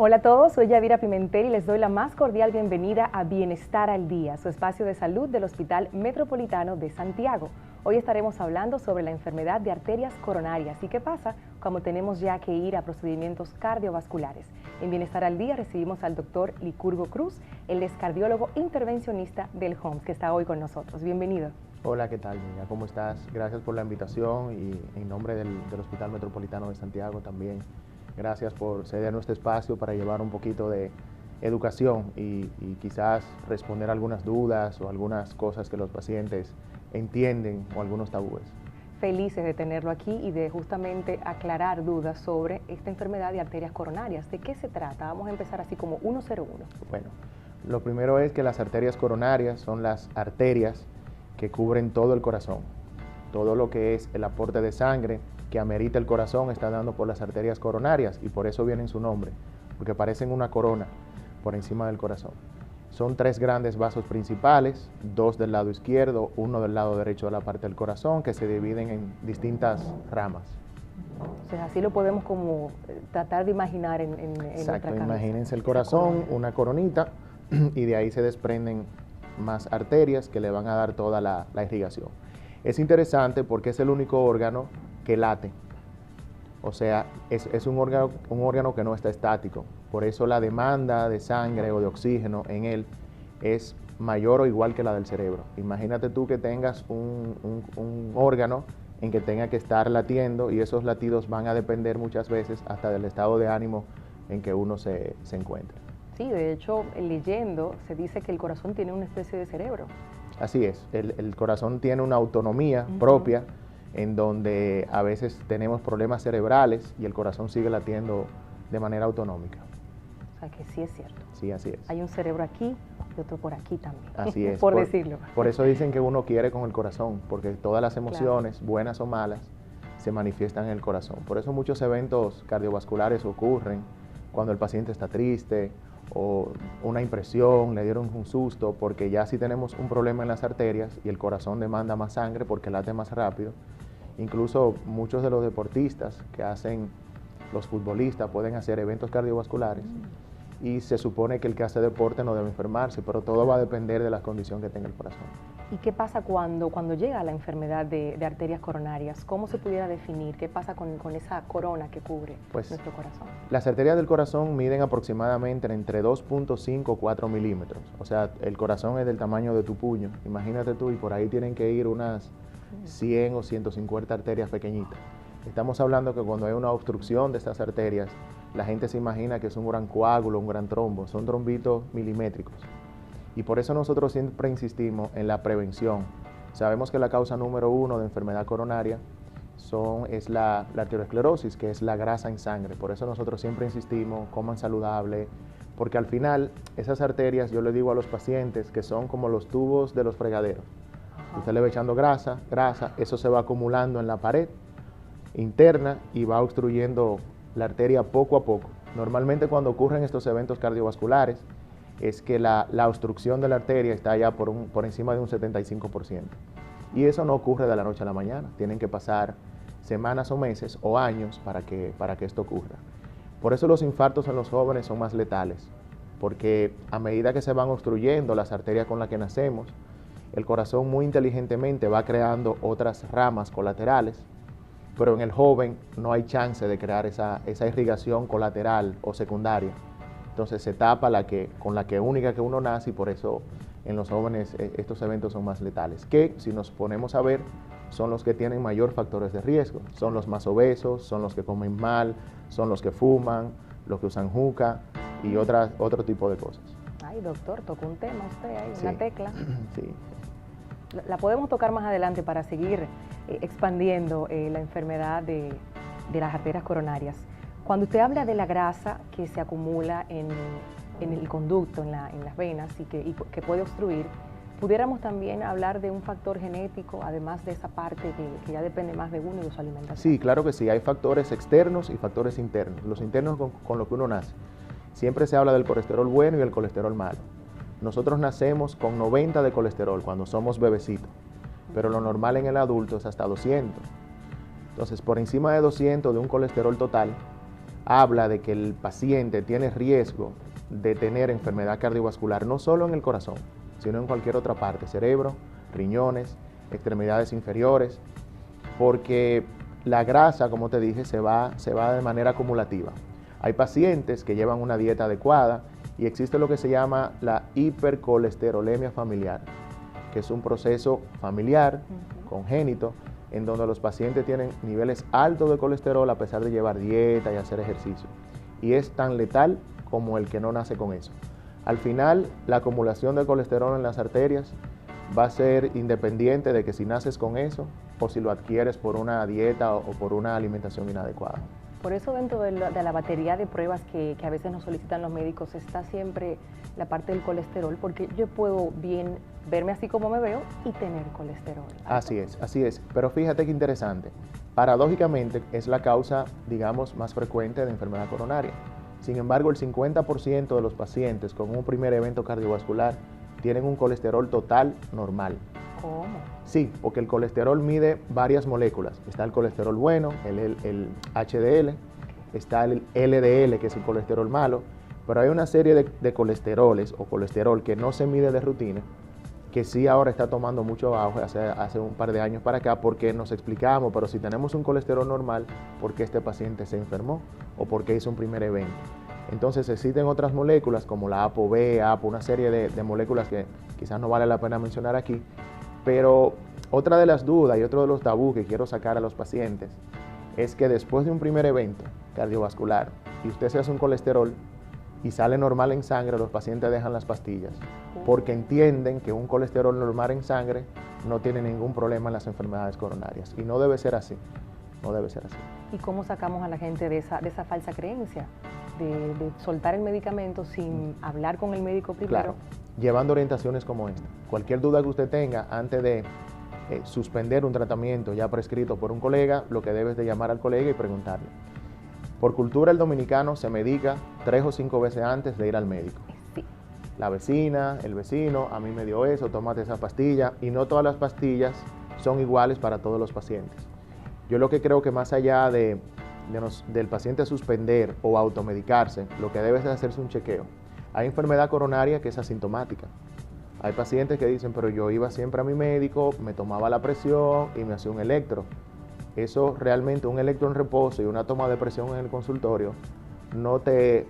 Hola a todos, soy Yadira Pimentel y les doy la más cordial bienvenida a Bienestar al Día, su espacio de salud del Hospital Metropolitano de Santiago. Hoy estaremos hablando sobre la enfermedad de arterias coronarias y qué pasa cuando tenemos ya que ir a procedimientos cardiovasculares. En Bienestar al Día recibimos al doctor Licurgo Cruz, él es cardiólogo intervencionista del HOMS, que está hoy con nosotros. Bienvenido. Hola, ¿qué tal, Niña? ¿Cómo estás? Gracias por la invitación y en nombre del Hospital Metropolitano de Santiago también. Gracias por ceder nuestro espacio para llevar un poquito de educación y quizás responder algunas dudas o algunas cosas que los pacientes entienden o algunos tabúes. Felices de tenerlo aquí y de justamente aclarar dudas sobre esta enfermedad de arterias coronarias. ¿De qué se trata? Vamos a empezar así como 101. Bueno, lo primero es que las arterias coronarias son las arterias que cubren todo el corazón. Todo lo que es el aporte de sangre que amerita el corazón está dando por las arterias coronarias y por eso viene en su nombre, porque parecen una corona por encima del corazón. Son tres grandes vasos principales, dos del lado izquierdo, uno del lado derecho de la parte del corazón, que se dividen en distintas ramas. O sea, así lo podemos como tratar de imaginar en Exacto, nuestra cabeza. Imagínense el corazón, una coronita, y de ahí se desprenden más arterias que le van a dar toda la irrigación. Es interesante porque es el único órgano que late, o sea, es un órgano que no está estático, por eso la demanda de sangre o de oxígeno en él es mayor o igual que la del cerebro. Imagínate tú que tengas un órgano en que tenga que estar latiendo y esos latidos van a depender muchas veces hasta del estado de ánimo en que uno se encuentra. Sí, de hecho, leyendo se dice que el corazón tiene una especie de cerebro. Así es, el corazón tiene una autonomía propia en donde a veces tenemos problemas cerebrales y el corazón sigue latiendo de manera autonómica. O sea que sí es cierto. Sí, así es. Hay un cerebro aquí y otro por aquí también. Así es. por decirlo. Por eso dicen que uno quiere con el corazón, porque todas las emociones, claro, buenas o malas, se manifiestan en el corazón. Por eso muchos eventos cardiovasculares ocurren cuando el paciente está triste o una impresión, le dieron un susto, porque ya si tenemos un problema en las arterias y el corazón demanda más sangre porque late más rápido. Incluso muchos de los deportistas que hacen, los futbolistas pueden hacer eventos cardiovasculares y se supone que el que hace deporte no debe enfermarse, pero todo va a depender de la condición que tenga el corazón. ¿Y qué pasa cuando llega la enfermedad de arterias coronarias? ¿Cómo se pudiera definir? ¿Qué pasa con esa corona que cubre nuestro corazón? Las arterias del corazón miden aproximadamente entre 2.5 o 4 milímetros. O sea, el corazón es del tamaño de tu puño. Imagínate tú, y por ahí tienen que ir unas 100 o 150 arterias pequeñitas. Estamos hablando que cuando hay una obstrucción de estas arterias, la gente se imagina que es un gran coágulo, un gran trombo. Son trombitos milimétricos. Y por eso nosotros siempre insistimos en la prevención. Sabemos que la causa número 1 de enfermedad coronaria es la arteriosclerosis, que es la grasa en sangre. Por eso nosotros siempre insistimos, coman saludable, porque al final esas arterias, yo le digo a los pacientes que son como los tubos de los fregaderos. Usted le va echando grasa, eso se va acumulando en la pared interna y va obstruyendo la arteria poco a poco. Normalmente cuando ocurren estos eventos cardiovasculares es que la obstrucción de la arteria está ya por encima de un 75%. Y eso no ocurre de la noche a la mañana. Tienen que pasar semanas o meses o años para que esto ocurra. Por eso los infartos en los jóvenes son más letales, porque a medida que se van obstruyendo las arterias con las que nacemos, el corazón muy inteligentemente va creando otras ramas colaterales, pero en el joven no hay chance de crear esa irrigación colateral o secundaria. Entonces se tapa con la única que uno nace y por eso en los jóvenes estos eventos son más letales. Que si nos ponemos a ver, son los que tienen mayor factores de riesgo. Son los más obesos, son los que comen mal, son los que fuman, los que usan juca y otro tipo de cosas. Ay, doctor, tocó un tema usted ahí, sí, una tecla. Sí. La podemos tocar más adelante para seguir expandiendo la enfermedad de las arterias coronarias. Cuando usted habla de la grasa que se acumula en el conducto, en las venas y que puede obstruir, pudiéramos también hablar de un factor genético, además de esa parte que ya depende más de uno y de su alimentación. Sí, claro que sí. Hay factores externos y factores internos. Los internos con lo que uno nace. Siempre se habla del colesterol bueno y el colesterol malo. Nosotros nacemos con 90 de colesterol cuando somos bebecitos, pero lo normal en el adulto es hasta 200. Entonces, por encima de 200 de un colesterol total, habla de que el paciente tiene riesgo de tener enfermedad cardiovascular, no solo en el corazón, sino en cualquier otra parte, cerebro, riñones, extremidades inferiores, porque la grasa, como te dije, se va de manera acumulativa. Hay pacientes que llevan una dieta adecuada y existe lo que se llama la hipercolesterolemia familiar, que es un proceso familiar, congénito, en donde los pacientes tienen niveles altos de colesterol a pesar de llevar dieta y hacer ejercicio. Y es tan letal como el que no nace con eso. Al final, la acumulación de colesterol en las arterias va a ser independiente de que si naces con eso o si lo adquieres por una dieta o por una alimentación inadecuada. Por eso dentro de la batería de pruebas que a veces nos solicitan los médicos está siempre la parte del colesterol, porque yo puedo bien verme así como me veo y tener colesterol alto. Así es. Pero fíjate qué interesante. Paradójicamente es la causa, digamos, más frecuente de enfermedad coronaria. Sin embargo, el 50% de los pacientes con un primer evento cardiovascular tienen un colesterol total normal. ¿Cómo? Sí, porque el colesterol mide varias moléculas. Está el colesterol bueno, el HDL, está el LDL, que es el colesterol malo, pero hay una serie de colesteroles o colesterol que no se mide de rutina, que sí ahora está tomando mucho auge hace un par de años para acá, porque nos explicamos, pero si tenemos un colesterol normal, ¿por qué este paciente se enfermó o por qué hizo un primer evento? Entonces existen otras moléculas como la ApoB, APO, una serie de moléculas que quizás no vale la pena mencionar aquí, pero otra de las dudas y otro de los tabús que quiero sacar a los pacientes es que después de un primer evento cardiovascular y usted se hace un colesterol y sale normal en sangre, los pacientes dejan las pastillas porque entienden que un colesterol normal en sangre no tiene ningún problema en las enfermedades coronarias y no debe ser así, no debe ser así. ¿Y cómo sacamos a la gente de esa falsa creencia? De soltar el medicamento sin hablar con el médico primero. Claro, llevando orientaciones como esta. Cualquier duda que usted tenga antes de suspender un tratamiento ya prescrito por un colega, lo que debes de llamar al colega y preguntarle. Por cultura el dominicano se medica 3 o 5 veces antes de ir al médico. Sí. La vecina, el vecino, a mí me dio eso, tómate esa pastilla, y no todas las pastillas son iguales para todos los pacientes. Yo lo que creo que más allá del paciente suspender o automedicarse, lo que debe es hacerse un chequeo. Hay enfermedad coronaria que es asintomática. Hay pacientes que dicen, pero yo iba siempre a mi médico, me tomaba la presión y me hacía un electro. Eso realmente, un electro en reposo y una toma de presión en el consultorio, no te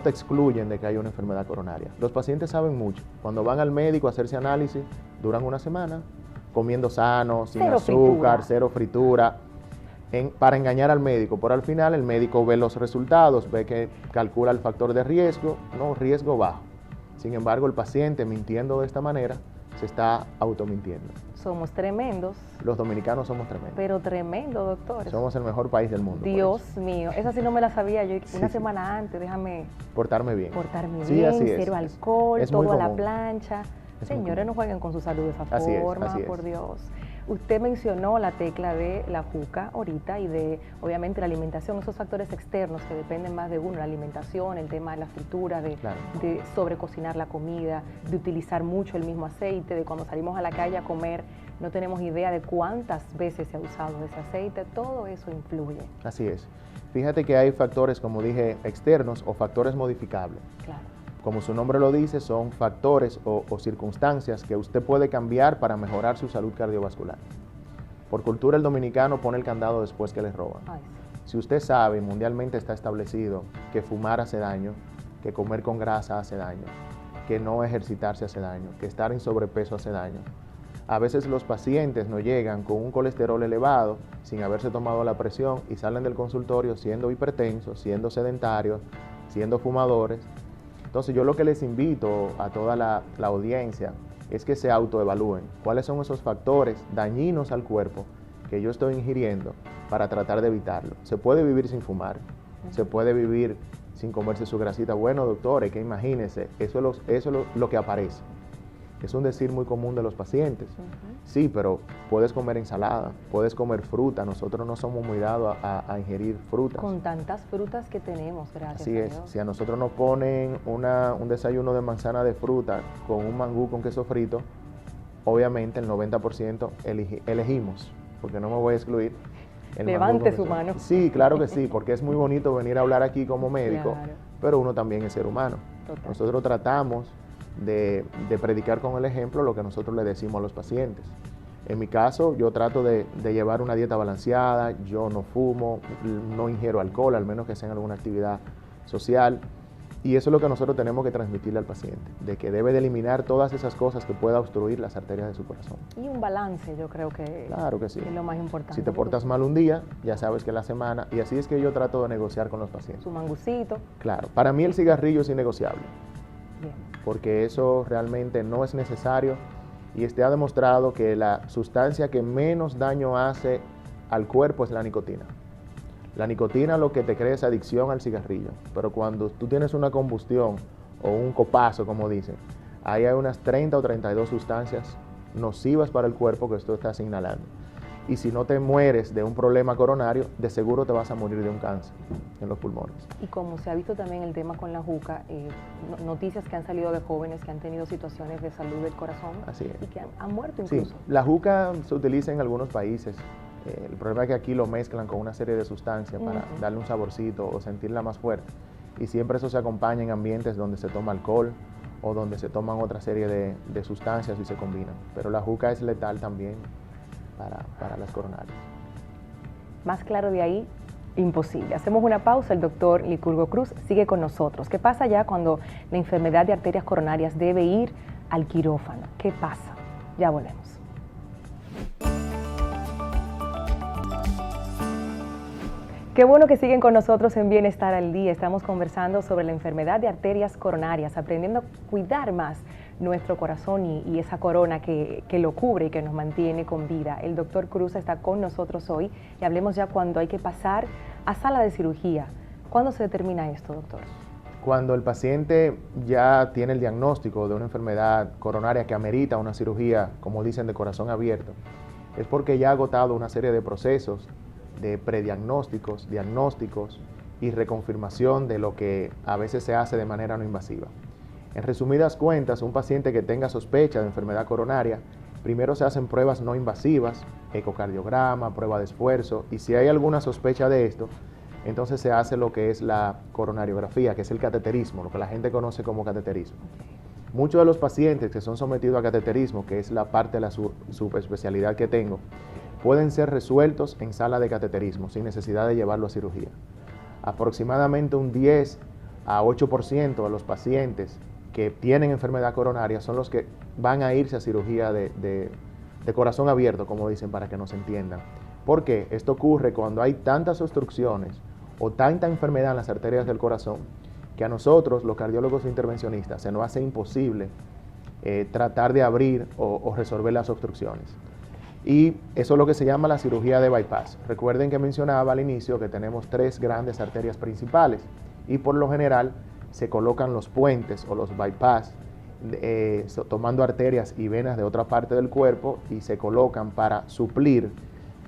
excluyen de que haya una enfermedad coronaria. Los pacientes saben mucho. Cuando van al médico a hacerse análisis, duran una semana comiendo sano, sin azúcar, cero fritura, para engañar al médico, pero al final el médico ve los resultados, ve que calcula el factor de riesgo, no, riesgo bajo. Sin embargo, el paciente mintiendo de esta manera se está automintiendo. Somos tremendos. Los dominicanos somos tremendos. Pero tremendo, doctores. Somos el mejor país del mundo. Dios mío, esa sí no me la sabía yo. Una semana antes, déjame portarme bien. Sí, bien, cero alcohol, todo a la plancha. Señores, no jueguen con su salud de esa forma, por Dios. Usted mencionó la tecla de la juca ahorita y de, obviamente, la alimentación, esos factores externos que dependen más de uno, la alimentación, el tema de la fritura, de sobrecocinar la comida, de utilizar mucho el mismo aceite, de cuando salimos a la calle a comer, no tenemos idea de cuántas veces se ha usado ese aceite, todo eso influye. Así es. Fíjate que hay factores, como dije, externos o factores modificables. Claro. Como su nombre lo dice, son factores o circunstancias que usted puede cambiar para mejorar su salud cardiovascular. Por cultura el dominicano pone el candado después que le roban. Ay. Si usted sabe, mundialmente está establecido que fumar hace daño, que comer con grasa hace daño, que no ejercitarse hace daño, que estar en sobrepeso hace daño. A veces los pacientes no llegan con un colesterol elevado sin haberse tomado la presión y salen del consultorio siendo hipertensos, siendo sedentarios, siendo fumadores. Entonces yo lo que les invito a toda la audiencia es que se autoevalúen cuáles son esos factores dañinos al cuerpo que yo estoy ingiriendo para tratar de evitarlo. Se puede vivir sin fumar, se puede vivir sin comerse su grasita. Bueno, doctores, que imagínense, eso es lo que aparece. Es un decir muy común de los pacientes. Sí, pero puedes comer ensalada, puedes comer fruta. Nosotros no somos muy dados a ingerir frutas. Con tantas frutas que tenemos, gracias a Dios. Así es. Si a nosotros nos ponen un desayuno de manzana de fruta con un mangú con queso frito, obviamente el 90% elegimos, porque no me voy a excluir, Levante su mano. Sí, claro que sí, porque es muy bonito venir a hablar aquí como médico, Claro. pero uno también es ser humano. Total. Nosotros tratamos de predicar con el ejemplo lo que nosotros le decimos a los pacientes. En mi caso, yo trato de llevar una dieta balanceada, yo no fumo, no ingiero alcohol, al menos que sea en alguna actividad social. Y eso es lo que nosotros tenemos que transmitirle al paciente, de que debe de eliminar todas esas cosas que pueda obstruir las arterias de su corazón. Y un balance, yo creo que, Claro que sí. es lo más importante. Si te portas mal un día, ya sabes que la semana, y así es que yo trato de negociar con los pacientes. Su mangucito. Claro, para mí el cigarrillo es innegociable, Bien. porque eso realmente no es necesario y ha demostrado que la sustancia que menos daño hace al cuerpo es la nicotina. La nicotina lo que te crea es adicción al cigarrillo, pero cuando tú tienes una combustión o un copazo, como dicen, ahí hay unas 30 o 32 sustancias nocivas para el cuerpo que tú estás inhalando. Y si no te mueres de un problema coronario, de seguro te vas a morir de un cáncer en los pulmones. Y como se ha visto también el tema con la juca, noticias que han salido de jóvenes que han tenido situaciones de salud del corazón. Así es. Y que han muerto incluso. Sí, la juca se utiliza en algunos países. El problema es que aquí lo mezclan con una serie de sustancias para darle un saborcito o sentirla más fuerte. Y siempre eso se acompaña en ambientes donde se toma alcohol o donde se toman otra serie de sustancias y se combinan. Pero la juca es letal también para las coronarias. Más claro de ahí, imposible. Hacemos una pausa, el doctor Licurgo Cruz sigue con nosotros. ¿Qué pasa ya cuando la enfermedad de arterias coronarias debe ir al quirófano? ¿Qué pasa? Ya volvemos. Qué bueno que siguen con nosotros en Bienestar al Día. Estamos conversando sobre la enfermedad de arterias coronarias, aprendiendo a cuidar más nuestro corazón y esa corona que lo cubre y que nos mantiene con vida. El doctor Cruz está con nosotros hoy y hablemos ya cuando hay que pasar a sala de cirugía. ¿Cuándo se determina esto, doctor? Cuando el paciente ya tiene el diagnóstico de una enfermedad coronaria que amerita una cirugía, como dicen, de corazón abierto, es porque ya ha agotado una serie de procesos de prediagnósticos, diagnósticos y reconfirmación de lo que a veces se hace de manera no invasiva. En resumidas cuentas, un paciente que tenga sospecha de enfermedad coronaria, primero se hacen pruebas no invasivas, ecocardiograma, prueba de esfuerzo, y si hay alguna sospecha de esto, entonces se hace lo que es la coronariografía, que es el cateterismo, lo que la gente conoce como cateterismo. Muchos de los pacientes que son sometidos a cateterismo, que es la parte de la subespecialidad que tengo, pueden ser resueltos en sala de cateterismo sin necesidad de llevarlo a cirugía. Aproximadamente un 10 a 8% de los pacientes que tienen enfermedad coronaria son los que van a irse a cirugía de corazón abierto, como dicen, para que nos entiendan. ¿Por qué? Esto ocurre cuando hay tantas obstrucciones o tanta enfermedad en las arterias del corazón que a nosotros, los cardiólogos intervencionistas, se nos hace imposible tratar de abrir o resolver las obstrucciones. Y eso es lo que se llama la cirugía de bypass. Recuerden que mencionaba al inicio que tenemos 3 grandes arterias principales y por lo general se colocan los puentes o los bypass tomando arterias y venas de otra parte del cuerpo y se colocan para suplir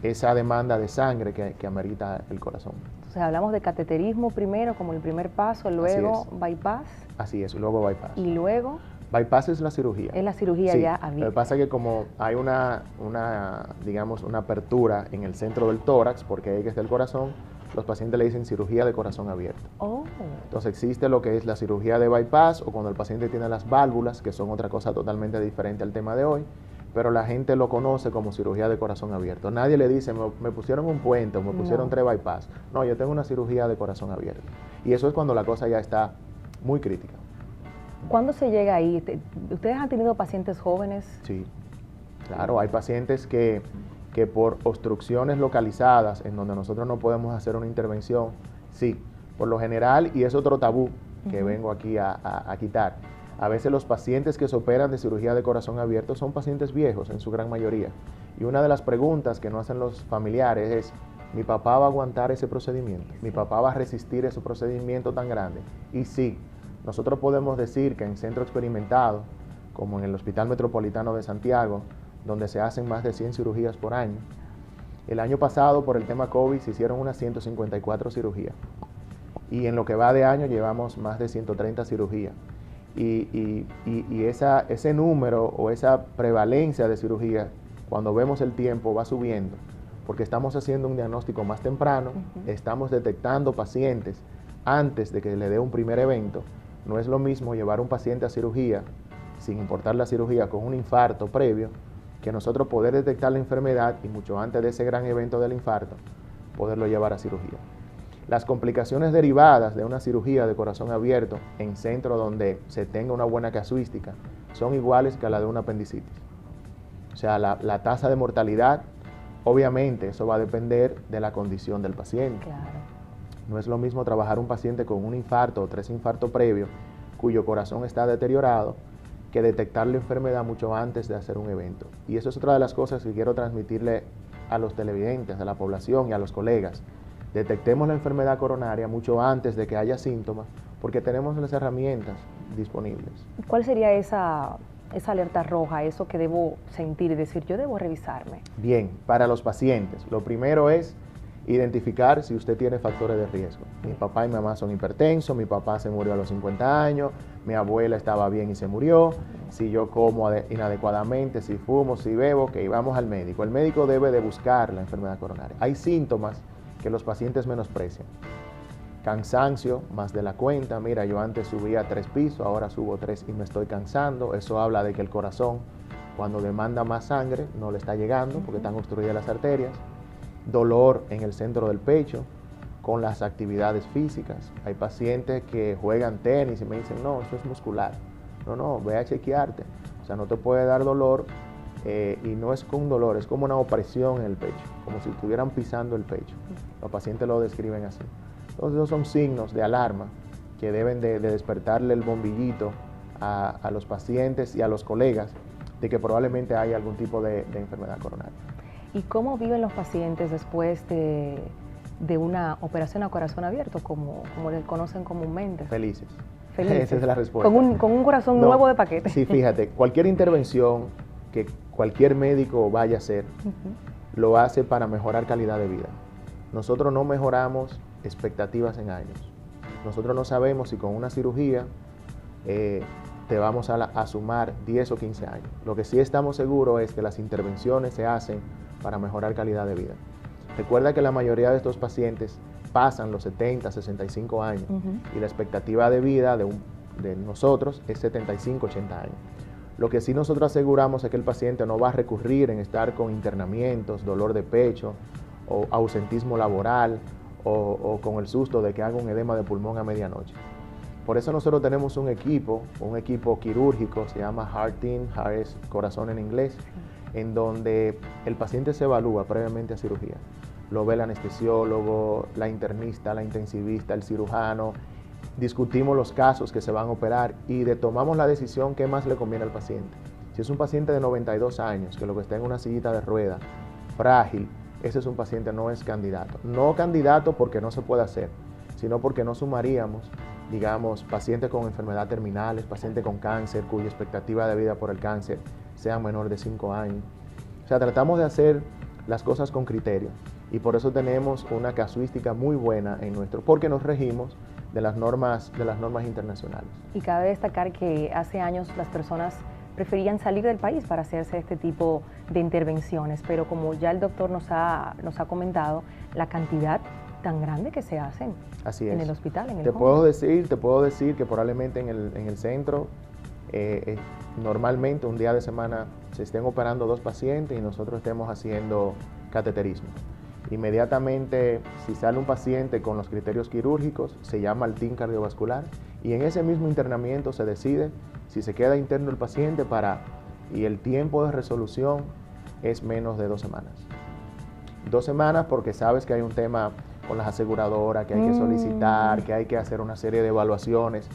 esa demanda de sangre que amerita el corazón. Entonces hablamos de cateterismo primero como el primer paso, luego bypass. Así es, luego bypass. Y luego... Bypass es la cirugía. Es la cirugía, sí, ya abierta. Lo que pasa es que como hay digamos, una apertura en el centro del tórax, porque ahí que está el corazón, los pacientes le dicen cirugía de corazón abierto. Oh. Entonces existe lo que es la cirugía de bypass o cuando el paciente tiene las válvulas, que son otra cosa totalmente diferente al tema de hoy, pero la gente lo conoce como cirugía de corazón abierto. Nadie le dice, me pusieron un puente o me pusieron 3 bypass. No, yo tengo una cirugía de corazón abierto. Y eso es cuando la cosa ya está muy crítica. ¿Cuándo se llega ahí? ¿Ustedes han tenido pacientes jóvenes? Sí, claro, hay pacientes que por obstrucciones localizadas, en donde nosotros no podemos hacer una intervención, sí, por lo general, y es otro tabú que vengo aquí a quitar, a veces los pacientes que se operan de cirugía de corazón abierto son pacientes viejos, en su gran mayoría, y una de las preguntas que nos hacen los familiares es, ¿mi papá va a aguantar ese procedimiento? ¿Mi papá va a resistir ese procedimiento tan grande? Y sí, nosotros podemos decir que en centro experimentado, como en el Hospital Metropolitano de Santiago, donde se hacen más de 100 cirugías por año, el año pasado por el tema COVID se hicieron unas 154 cirugías y en lo que va de año llevamos más de 130 cirugías y ese número o esa prevalencia de cirugía, cuando vemos el tiempo, va subiendo porque estamos haciendo un diagnóstico más temprano, estamos detectando pacientes antes de que le dé un primer evento. No es lo mismo llevar a un paciente a cirugía, sin importar la cirugía, con un infarto previo, que nosotros poder detectar la enfermedad y mucho antes de ese gran evento del infarto, poderlo llevar a cirugía. Las complicaciones derivadas de una cirugía de corazón abierto en centro donde se tenga una buena casuística son iguales que a la de una apendicitis. O sea, la tasa de mortalidad, obviamente, eso va a depender de la condición del paciente. Claro. No es lo mismo trabajar un paciente con un infarto o 3 infartos previos, cuyo corazón está deteriorado, que detectar la enfermedad mucho antes de hacer un evento. Y eso es otra de las cosas que quiero transmitirle a los televidentes, a la población y a los colegas. Detectemos la enfermedad coronaria mucho antes de que haya síntomas, porque tenemos las herramientas disponibles. ¿Cuál sería esa alerta roja, eso que debo sentir y decir, yo debo revisarme? Bien, para los pacientes, lo primero es identificar si usted tiene factores de riesgo. Mi papá y mi mamá son hipertensos, mi papá se murió a los 50 años, mi abuela estaba bien y se murió, si yo como inadecuadamente, si fumo, si bebo, que vamos al médico. El médico debe de buscar la enfermedad coronaria. Hay síntomas que los pacientes menosprecian. Cansancio más de la cuenta, mira, yo antes subía 3 pisos, ahora subo 3 y me estoy cansando. Eso habla de que el corazón, cuando demanda más sangre, no le está llegando porque están obstruidas las arterias. Dolor en el centro del pecho con las actividades físicas. Hay pacientes que juegan tenis y me dicen, no, eso es muscular. No, ve a chequearte. O sea, no te puede dar dolor y no es con dolor, es como una opresión en el pecho, como si estuvieran pisando el pecho. Los pacientes lo describen así. Entonces, esos son signos de alarma que deben de despertarle el bombillito a los pacientes y a los colegas de que probablemente hay algún tipo de enfermedad coronaria. ¿Y cómo viven los pacientes después de una operación a corazón abierto, como le conocen comúnmente? Felices. Felices. Esa es la respuesta. Con un corazón nuevo de paquete. Sí, fíjate, cualquier intervención que cualquier médico vaya a hacer, lo hace para mejorar calidad de vida. Nosotros no mejoramos expectativas en años. Nosotros no sabemos si con una cirugía te vamos a sumar 10 o 15 años. Lo que sí estamos seguros es que las intervenciones se hacen para mejorar calidad de vida. Recuerda que la mayoría de estos pacientes pasan los 70, 65 años y la expectativa de vida de nosotros es 75, 80 años. Lo que sí nosotros aseguramos es que el paciente no va a recurrir en estar con internamientos, dolor de pecho o ausentismo laboral o con el susto de que haga un edema de pulmón a medianoche. Por eso nosotros tenemos un equipo quirúrgico, se llama Heart Team, Heart es corazón en inglés, en donde el paciente se evalúa previamente a cirugía. Lo ve el anestesiólogo, la internista, la intensivista, el cirujano. Discutimos los casos que se van a operar y tomamos la decisión que más le conviene al paciente. Si es un paciente de 92 años, que lo que está en una sillita de rueda, frágil, ese es un paciente, no es candidato. No candidato porque no se puede hacer, sino porque no sumaríamos, digamos, pacientes con enfermedad terminales, pacientes con cáncer, cuya expectativa de vida por el cáncer sea menor de 5 años. O sea, tratamos de hacer las cosas con criterio y por eso tenemos una casuística muy buena porque nos regimos de las normas internacionales. Y cabe destacar que hace años las personas preferían salir del país para hacerse este tipo de intervenciones, pero como ya el doctor nos ha comentado, la cantidad tan grande que se hacen en el hospital, en el Te puedo decir que probablemente en el centro, normalmente un día de semana se estén operando 2 pacientes y nosotros estemos haciendo cateterismo. Inmediatamente, si sale un paciente con los criterios quirúrgicos, se llama al team cardiovascular y en ese mismo internamiento se decide si se queda interno el paciente y el tiempo de resolución es menos de 2 semanas. 2 semanas porque sabes que hay un tema con las aseguradoras, que hay que solicitar, que hay que hacer una serie de evaluaciones.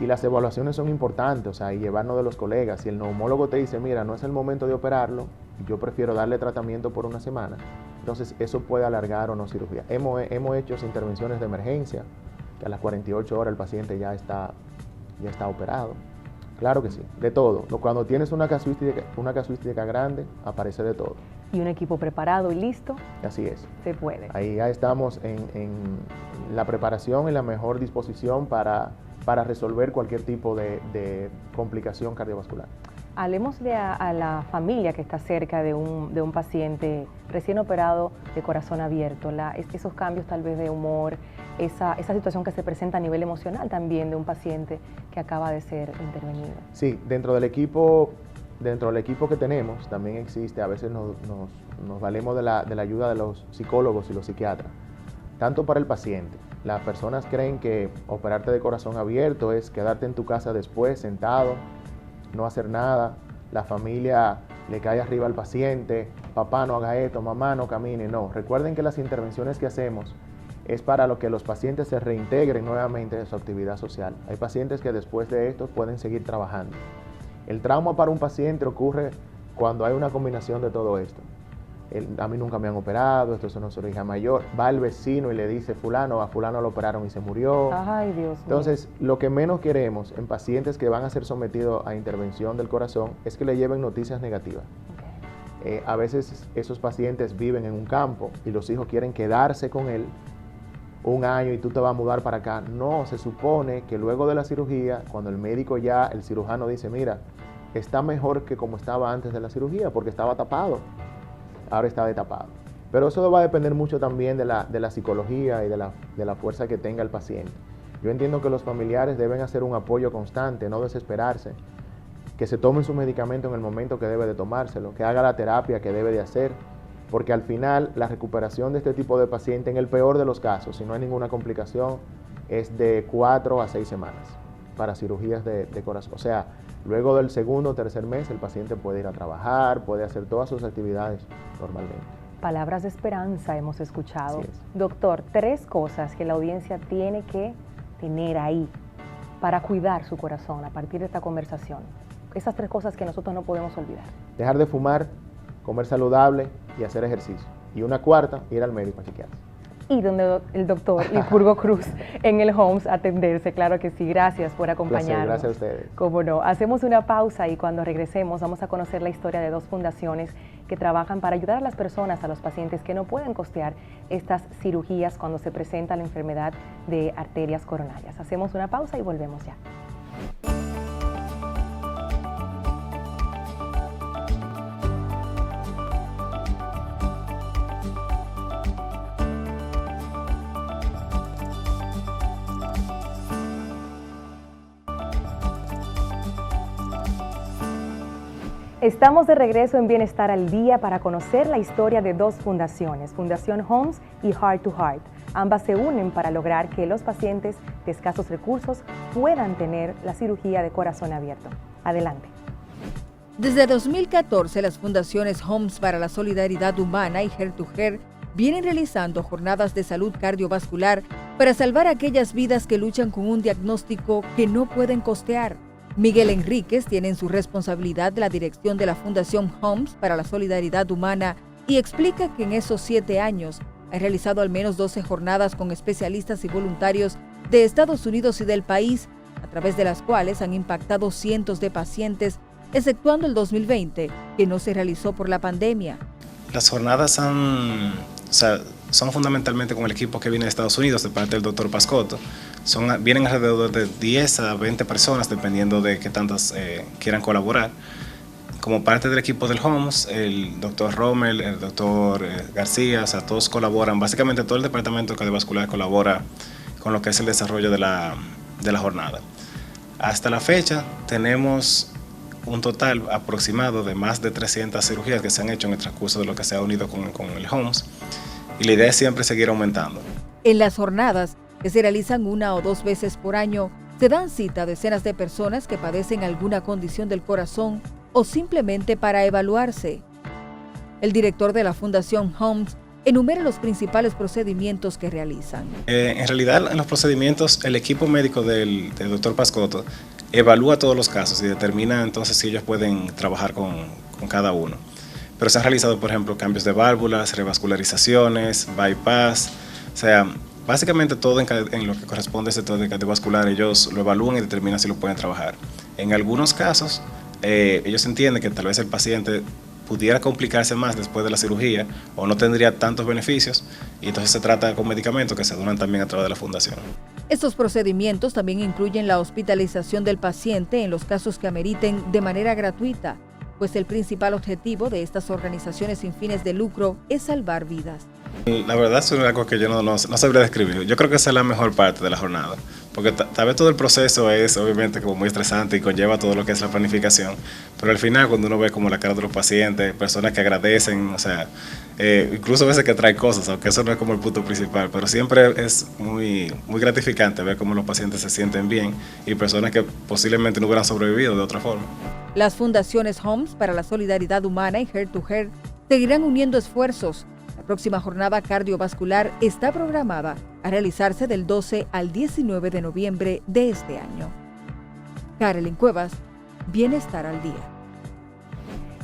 Y las evaluaciones son importantes, o sea, y llevarnos de los colegas. Si el neumólogo te dice, mira, no es el momento de operarlo, yo prefiero darle tratamiento por 1 semana, entonces eso puede alargar o no cirugía. Hemos hecho intervenciones de emergencia, que a las 48 horas el paciente ya está operado. Claro que sí, de todo. Cuando tienes una casuística grande, aparece de todo. Y un equipo preparado y listo. Así es. Se puede. Ahí ya estamos en la preparación y la mejor disposición para resolver cualquier tipo de complicación cardiovascular. Hablemos a la familia que está cerca de un paciente recién operado de corazón abierto, esos cambios tal vez de humor, esa situación que se presenta a nivel emocional también de un paciente que acaba de ser intervenido. Sí, dentro del equipo que tenemos también existe, a veces nos valemos de la ayuda de los psicólogos y los psiquiatras, tanto para el paciente. Las personas creen que operarte de corazón abierto es quedarte en tu casa después, sentado, no hacer nada, la familia le cae arriba al paciente, papá no haga esto, mamá no camine. No, recuerden que las intervenciones que hacemos es para lo que los pacientes se reintegren nuevamente de su actividad social. Hay pacientes que después de esto pueden seguir trabajando. El trauma para un paciente ocurre cuando hay una combinación de todo esto. A mí nunca me han operado, esto es una cirugía mayor. Va el vecino y le dice, a fulano lo operaron y se murió. Ay, Dios mío. Entonces, lo que menos queremos en pacientes que van a ser sometidos a intervención del corazón es que le lleven noticias negativas. Okay. A veces esos pacientes viven en un campo y los hijos quieren quedarse con él un año y tú te vas a mudar para acá. No, se supone que luego de la cirugía, cuando el cirujano dice, mira, está mejor que como estaba antes de la cirugía porque estaba tapado. Ahora está destapado. Pero eso va a depender mucho también de la psicología y de la fuerza que tenga el paciente. Yo entiendo que los familiares deben hacer un apoyo constante, no desesperarse, que se tomen su medicamento en el momento que debe de tomárselo, que haga la terapia que debe de hacer, porque al final la recuperación de este tipo de paciente, en el peor de los casos, si no hay ninguna complicación, es de 4 a 6 semanas para cirugías de corazón. O sea, luego del segundo o tercer mes, el paciente puede ir a trabajar, puede hacer todas sus actividades normalmente. Palabras de esperanza hemos escuchado. Doctor, 3 cosas que la audiencia tiene que tener ahí para cuidar su corazón a partir de esta conversación. Esas 3 cosas que nosotros no podemos olvidar. Dejar de fumar, comer saludable y hacer ejercicio. Y una cuarta, ir al médico a chequearse. Y donde el doctor Licurgo Cruz en el Homs atenderse, claro que sí. Gracias por acompañarnos. Gracias a ustedes. Cómo no. Hacemos una pausa y cuando regresemos vamos a conocer la historia de 2 fundaciones que trabajan para ayudar a las personas, a los pacientes que no pueden costear estas cirugías cuando se presenta la enfermedad de arterias coronarias. Hacemos una pausa y volvemos ya. Estamos de regreso en Bienestar al Día para conocer la historia de 2 fundaciones, Fundación Homs y Heart to Heart. Ambas se unen para lograr que los pacientes de escasos recursos puedan tener la cirugía de corazón abierto. Adelante. Desde 2014, las fundaciones Homs para la Solidaridad Humana y Heart to Heart vienen realizando jornadas de salud cardiovascular para salvar a aquellas vidas que luchan con un diagnóstico que no pueden costear. Miguel Enríquez tiene en su responsabilidad la dirección de la Fundación Homs para la Solidaridad Humana y explica que en esos 7 años ha realizado al menos 12 jornadas con especialistas y voluntarios de Estados Unidos y del país, a través de las cuales han impactado cientos de pacientes, exceptuando el 2020, que no se realizó por la pandemia. Las jornadas son fundamentalmente con el equipo que viene de Estados Unidos, de parte del doctor Pascotto. Vienen alrededor de 10 a 20 personas, dependiendo de qué tantas quieran colaborar. Como parte del equipo del Homs, el doctor Rommel, el doctor García, todos colaboran. Básicamente todo el departamento cardiovascular colabora con lo que es el desarrollo de la jornada. Hasta la fecha tenemos un total aproximado de más de 300 cirugías que se han hecho en el transcurso de lo que se ha unido con el Homs, y la idea es siempre seguir aumentando. En las jornadas, que se realizan 1 o 2 veces por año, se dan cita a decenas de personas que padecen alguna condición del corazón o simplemente para evaluarse. El director de la Fundación Homs enumera los principales procedimientos que realizan. En realidad, en los procedimientos, el equipo médico del doctor Pascotto evalúa todos los casos y determina entonces si ellos pueden trabajar con cada uno. Pero se han realizado, por ejemplo, cambios de válvulas, revascularizaciones, bypass, básicamente todo en lo que corresponde al sector de cardiovascular, ellos lo evalúan y determinan si lo pueden trabajar. En algunos casos, ellos entienden que tal vez el paciente pudiera complicarse más después de la cirugía o no tendría tantos beneficios, y entonces se trata con medicamentos que se donan también a través de la fundación. Estos procedimientos también incluyen la hospitalización del paciente en los casos que ameriten de manera gratuita, pues el principal objetivo de estas organizaciones sin fines de lucro es salvar vidas. La verdad es algo que yo no sabría describir. Yo creo que esa es la mejor parte de la jornada, porque tal vez todo el proceso es obviamente como muy estresante y conlleva todo lo que es la planificación, pero al final cuando uno ve como la cara de los pacientes, personas que agradecen, o sea, incluso a veces que traen cosas, aunque eso no es como el punto principal, pero siempre es muy gratificante ver cómo los pacientes se sienten bien y personas que posiblemente no hubieran sobrevivido de otra forma. Las fundaciones Homes para la Solidaridad Humana y Heart to Heart seguirán uniendo esfuerzos. La próxima jornada cardiovascular está programada a realizarse del 12 al 19 de noviembre de este año. Carolyn Cuevas, Bienestar al Día.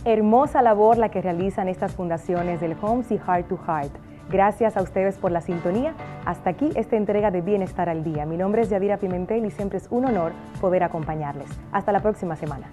Hermosa labor la que realizan estas fundaciones del Homes y Heart to Heart. Gracias a ustedes por la sintonía. Hasta aquí esta entrega de Bienestar al Día. Mi nombre es Yadira Pimentel y siempre es un honor poder acompañarles. Hasta la próxima semana.